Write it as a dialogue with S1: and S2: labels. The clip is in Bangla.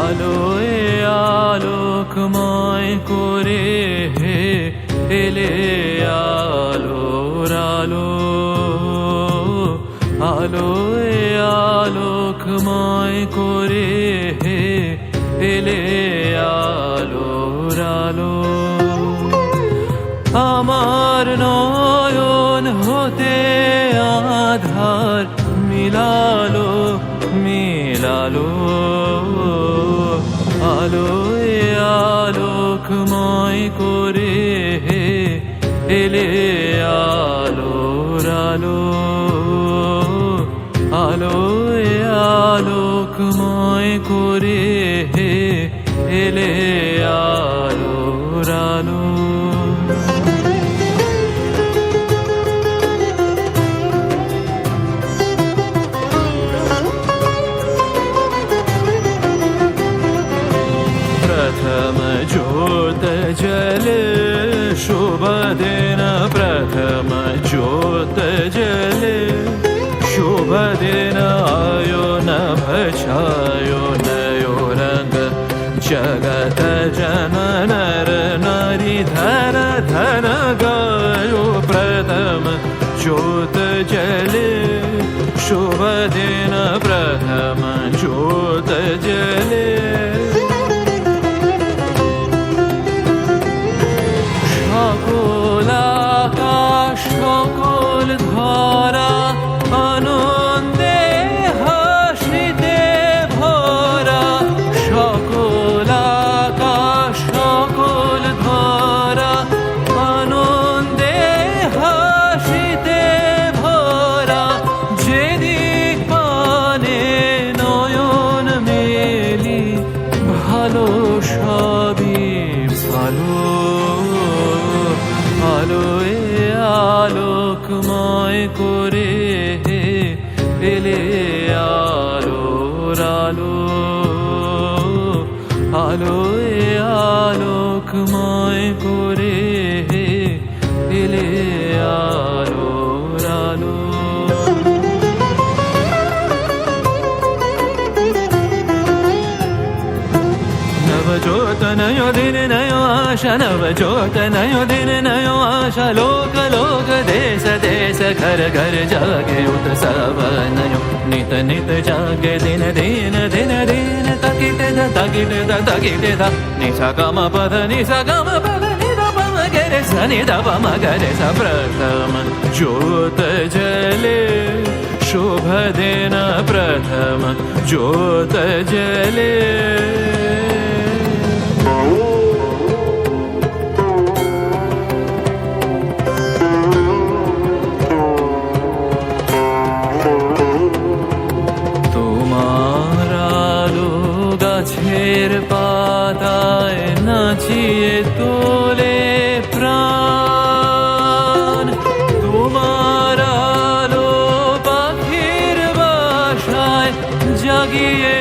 S1: আলোয় আলোকময় করে এলে আলোর আলো, আলোয় আলোকময় করে এলে আলোর আলো। আমার নয়ন হতে আধার মিলালো মিলালো, আলোয় আলোকময় করে এলে আলোর আলো, আলোয় আলোকময় করে এলে আলোর আলো। प्रथम ज्योत जले शुभ दिन, प्रथम ज्योत जले शुभ दिन, आयो नभ छायो नयो रंग, जगत जन नर नारी धन धन गायो। प्रथम ज्योत जले शुभ दिन, प्रथम ज्योत जले সকল আকাশ সকল ধরা আনন্দে হাসিতে ভরা, সকল আকাশ সকল ধরা আনন্দে হাসিতে ভরা। যেদিক পানে নয়ন মেলি ভালো সবই ভালো, আলোয় আলোকময় করে এলে আলোর আলো, আলোয় আলোকময় করে এলে আলোর আলো। नवज्योत नयो दिन नयो आशा, नवज्योत नयो दिन नयो आशा, लोक लोक देश देश घर घर जागे उत्सव नयो, नित नित जागे दिन दिन दिन दिन, तकिटे द तकिटे द तकिटे द, निसा गम पद निसा गम पद निदा पम गरे सा निदा पम गरे सा। प्रथम ज्योत जले शुभ दिन, प्रथम ज्योत जले গাছের পাতায় নাচিয়ে তোলে প্রাণ, তোমার আলো পাখির বাসায় জাগিয়ে